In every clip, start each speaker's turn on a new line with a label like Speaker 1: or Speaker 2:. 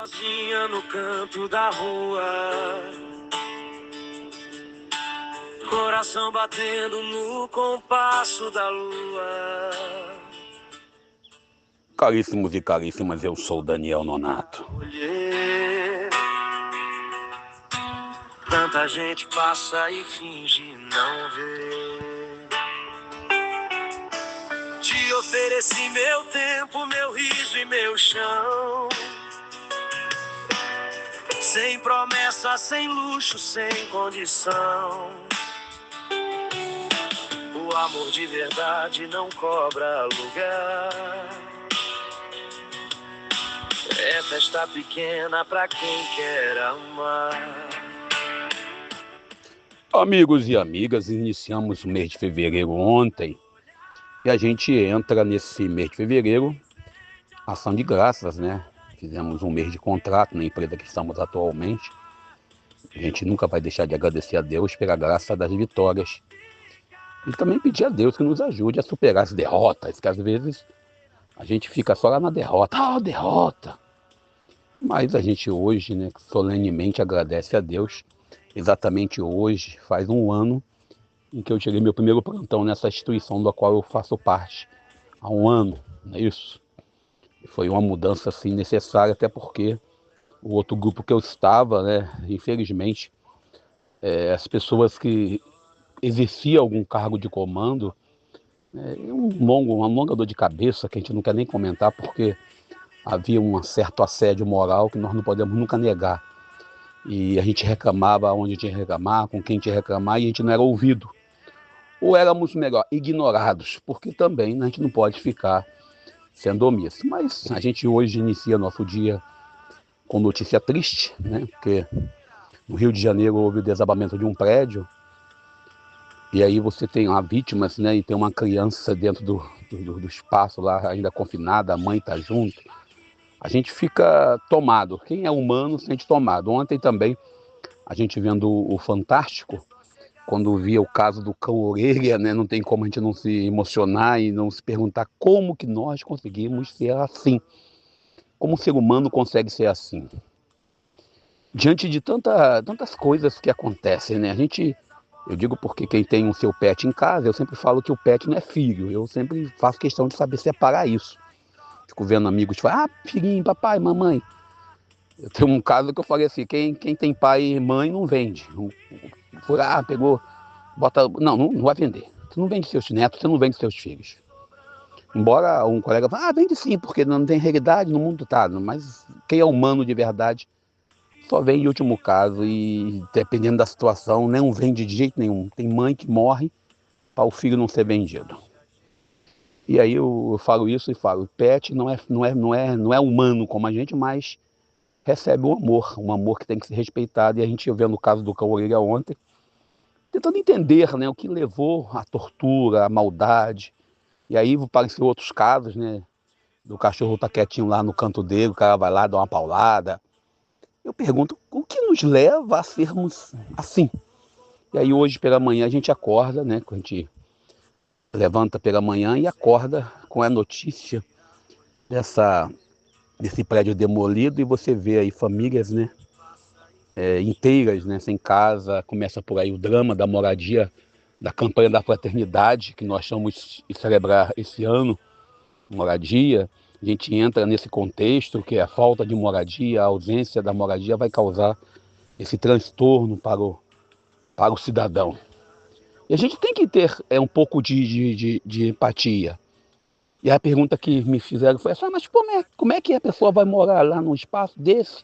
Speaker 1: sozinha no canto da rua, coração batendo no compasso da lua.
Speaker 2: Caríssimos e caríssimas, eu sou Daniel Nonato.
Speaker 1: Tanta gente passa e finge não ver. Te ofereci meu tempo, meu riso e meu chão. Sem promessa, sem luxo, sem condição. O amor de verdade não cobra lugar. É festa pequena pra quem quer amar.
Speaker 2: Amigos e amigas, iniciamos o mês de fevereiro ontem e a gente entra nesse mês de fevereiro ação de graças, né? Fizemos um mês de contrato na empresa que estamos atualmente. A gente nunca vai deixar de agradecer a Deus pela graça das vitórias e também pedir a Deus que nos ajude a superar as derrotas, que às vezes a gente fica só lá na derrota, derrota. Mas a gente hoje, né, solenemente agradece a Deus. Exatamente hoje, faz um ano, em que eu tirei meu primeiro plantão nessa instituição da qual eu faço parte. Há um ano, não é isso? Foi uma mudança assim necessária, até porque o outro grupo que eu estava, né, infelizmente, as pessoas que exerciam algum cargo de comando, uma longa dor de cabeça que a gente não quer nem comentar, porque havia um certo assédio moral que nós não podemos nunca negar. E a gente reclamava onde tinha que reclamar, com quem tinha que reclamar, e a gente não era ouvido. Ou éramos, melhor, ignorados, porque também a gente não pode ficar sendo omisso. Mas a gente hoje inicia nosso dia com notícia triste, né? Porque no Rio de Janeiro houve o desabamento de um prédio, e aí você tem lá vítimas, né? E tem uma criança dentro do espaço lá, ainda confinada, a mãe está junto. A gente fica tomado. Quem é humano se sente tomado. Ontem também, a gente vendo o Fantástico, quando via o caso do cão orelha, né, não tem como a gente não se emocionar e não se perguntar como que nós conseguimos ser assim. Como o ser humano consegue ser assim? Diante de tantas coisas que acontecem, né? Eu digo porque quem tem o seu pet em casa, eu sempre falo que o pet não é filho. Eu sempre faço questão de saber separar isso. Fico vendo amigos falar, filhinho, papai, mamãe. Eu tenho um caso que eu falei assim, quem tem pai e mãe não vende. Foi lá, pegou, bota... Não vai vender. Você não vende seus netos, você não vende seus filhos. Embora um colega fale, vende sim, porque não tem realidade no mundo, tá. Mas quem é humano de verdade só vende em último caso e dependendo da situação, não vende de jeito nenhum. Tem mãe que morre para o filho não ser vendido. E aí eu falo isso e falo, pet não é humano como a gente, mas recebe um amor que tem que ser respeitado. E a gente vendo o caso do cão orelha ontem, tentando entender, né, o que levou à tortura, à maldade. E aí apareceu outros casos, né, do cachorro tá quietinho lá no canto dele, o cara vai lá, dá uma paulada. Eu pergunto, o que nos leva a sermos assim? E aí hoje pela manhã a gente acorda, né, a gente levanta pela manhã e acorda com a notícia desse prédio demolido, e você vê aí famílias, né, inteiras, né, sem casa. Começa por aí o drama da moradia, da campanha da fraternidade, que nós vamos celebrar esse ano, moradia. A gente entra nesse contexto que a falta de moradia, a ausência da moradia vai causar esse transtorno para o cidadão. E a gente tem que ter um pouco de empatia. E a pergunta que me fizeram foi essa, mas como é que a pessoa vai morar lá num espaço desse,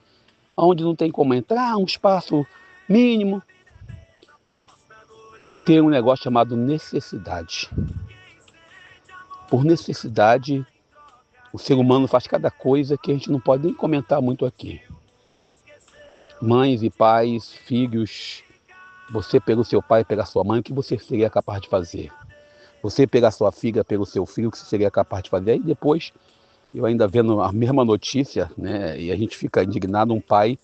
Speaker 2: onde não tem como entrar, um espaço mínimo? Tem um negócio chamado necessidade. Por necessidade, o ser humano faz cada coisa que a gente não pode nem comentar muito aqui. Mães e pais, filhos, você pelo seu pai, pela sua mãe, o que você seria capaz de fazer? Você pela sua filha, pelo seu filho, o que você seria capaz de fazer? E depois, eu ainda vendo a mesma notícia, né, e a gente fica indignado, um pai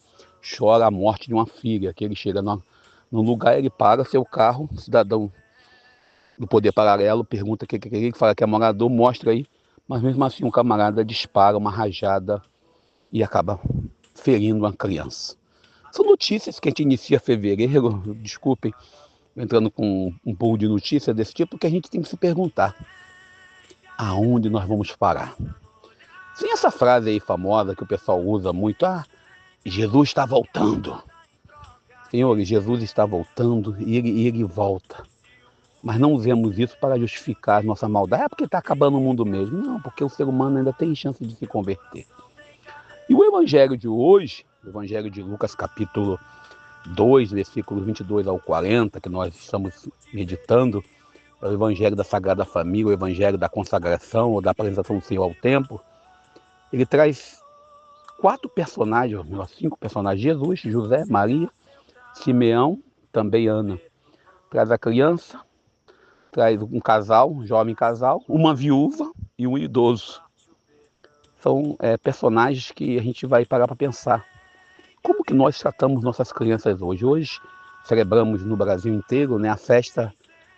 Speaker 2: chora a morte de uma filha, que ele chega num lugar, ele para seu carro, cidadão do poder paralelo, pergunta o que ele fala que é morador, mostra aí, mas mesmo assim um camarada dispara uma rajada e acaba ferindo uma criança. São notícias que a gente inicia fevereiro, desculpem, entrando com um pouco de notícia desse tipo, que a gente tem que se perguntar: aonde nós vamos parar? Tem essa frase aí famosa que o pessoal usa muito: Jesus está voltando. Senhores, Jesus está voltando e ele volta. Mas não usemos isso para justificar nossa maldade. Porque está acabando o mundo mesmo. Não, porque o ser humano ainda tem chance de se converter. E o evangelho de hoje, o evangelho de Lucas capítulo 2, versículos 22 ao 40, que nós estamos meditando, é o evangelho da Sagrada Família, o evangelho da consagração ou da apresentação do Senhor ao templo. Ele traz 5 personagens: Jesus, José, Maria, Simeão, também Ana. Traz a criança, traz um casal, um jovem casal, uma viúva e um idoso. São personagens que a gente vai parar para pensar. Como que nós tratamos nossas crianças hoje? Hoje celebramos no Brasil inteiro, né, a festa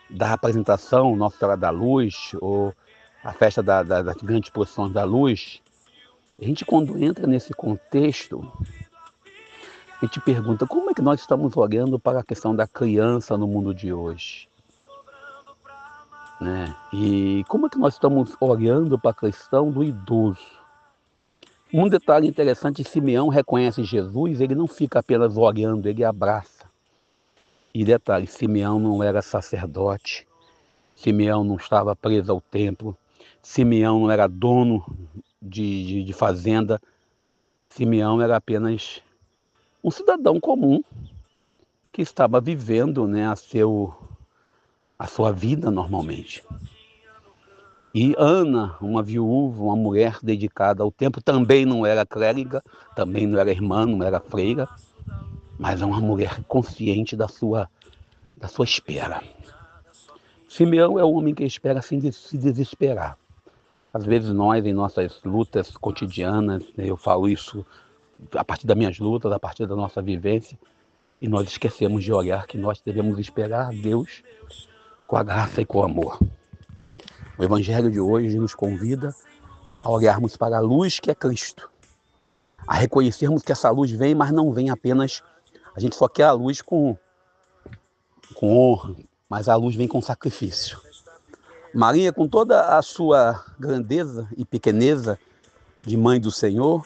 Speaker 2: da apresentação, Nossa Senhora da Luz, ou a festa das grandes procissões da luz. A gente, quando entra nesse contexto, a gente pergunta: como é que nós estamos olhando para a questão da criança no mundo de hoje? Né? E como é que nós estamos olhando para a questão do idoso? Um detalhe interessante: Simeão reconhece Jesus, ele não fica apenas olhando, ele abraça. E detalhe: Simeão não era sacerdote, Simeão não estava preso ao templo, Simeão não era dono de fazenda, Simeão era apenas um cidadão comum que estava vivendo, né, a sua vida normalmente. E Ana, uma viúva, uma mulher dedicada ao templo, também não era clériga, também não era irmã, não era freira, mas é uma mulher consciente da sua espera. Simeão é o homem que espera sem se desesperar. Às vezes nós, em nossas lutas cotidianas, eu falo isso a partir das minhas lutas, a partir da nossa vivência, e nós esquecemos de olhar que nós devemos esperar a Deus com a graça e com o amor. O Evangelho de hoje nos convida a olharmos para a luz que é Cristo, a reconhecermos que essa luz vem, mas não vem apenas, a gente só quer a luz com honra, mas a luz vem com sacrifício. Maria, com toda a sua grandeza e pequeneza de mãe do Senhor,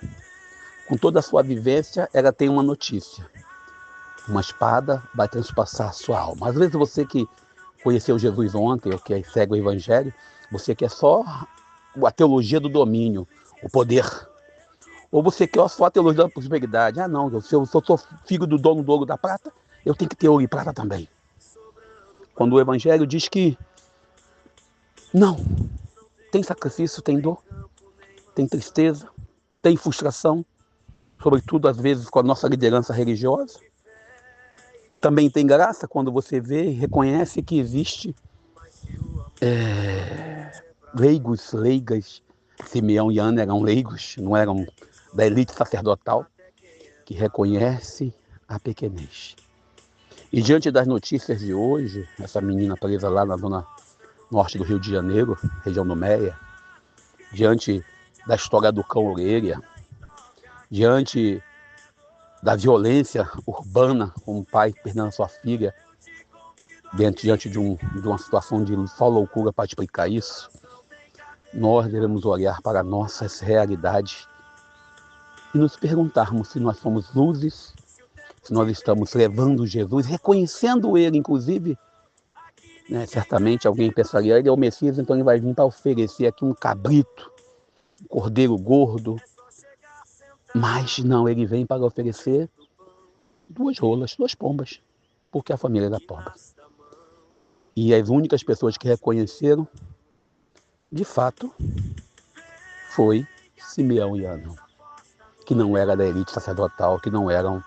Speaker 2: com toda a sua vivência, ela tem uma notícia: uma espada vai transpassar a sua alma. Às vezes você que conheceu Jesus ontem, ou que segue o Evangelho, você quer só a teologia do domínio, o poder. Ou você quer só a teologia da prosperidade. Não, se eu sou filho do dono do ouro e da prata, eu tenho que ter ouro e prata também. Quando o Evangelho diz que não, tem sacrifício, tem dor, tem tristeza, tem frustração, sobretudo às vezes com a nossa liderança religiosa. Também tem graça quando você vê e reconhece que existe leigos, leigas. Simeão e Ana eram leigos, não eram da elite sacerdotal, que reconhece a pequenez. E diante das notícias de hoje, essa menina presa lá na zona norte do Rio de Janeiro, região do Meia, diante da história do cão orelha, diante da violência urbana, com um pai perdendo a sua filha, diante de uma situação de só loucura para explicar isso, nós devemos olhar para nossas realidades e nos perguntarmos se nós somos luzes, se nós estamos levando Jesus, reconhecendo Ele, inclusive, né, certamente alguém pensaria: ele é o Messias, então ele vai vir para oferecer aqui um cabrito, um cordeiro gordo. Mas não, ele vem para oferecer 2 rolas, 2 pombas, porque a família era pobre. E as únicas pessoas que reconheceram, de fato, foi Simeão e Ana, que não era da elite sacerdotal, que não eram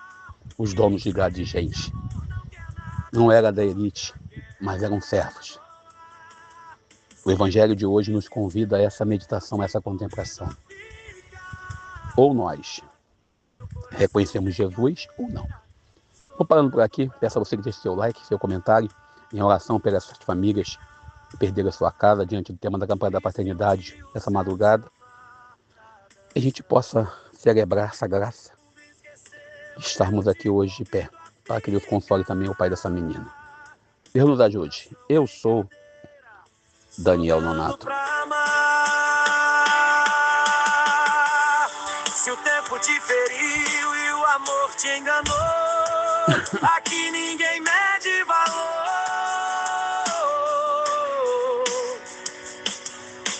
Speaker 2: os donos de gado de gente. Não era da elite, mas eram servos. O Evangelho de hoje nos convida a essa meditação, a essa contemplação. Ou nós reconhecemos Jesus ou não. Vou parando por aqui, peço a você que deixe seu like, seu comentário, em oração pelas famílias que perderam a sua casa diante do tema da campanha da paternidade essa madrugada. Que a gente possa celebrar essa graça estarmos aqui hoje de pé, para que Deus console também o pai dessa menina. Deus nos ajude. Eu sou Daniel Nonato.
Speaker 1: Se o tempo te feriu e o amor te enganou, aqui ninguém mede valor.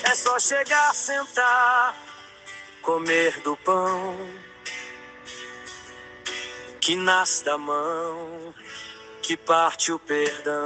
Speaker 1: É só chegar, sentar, comer do pão que nasce da mão, que parte o perdão.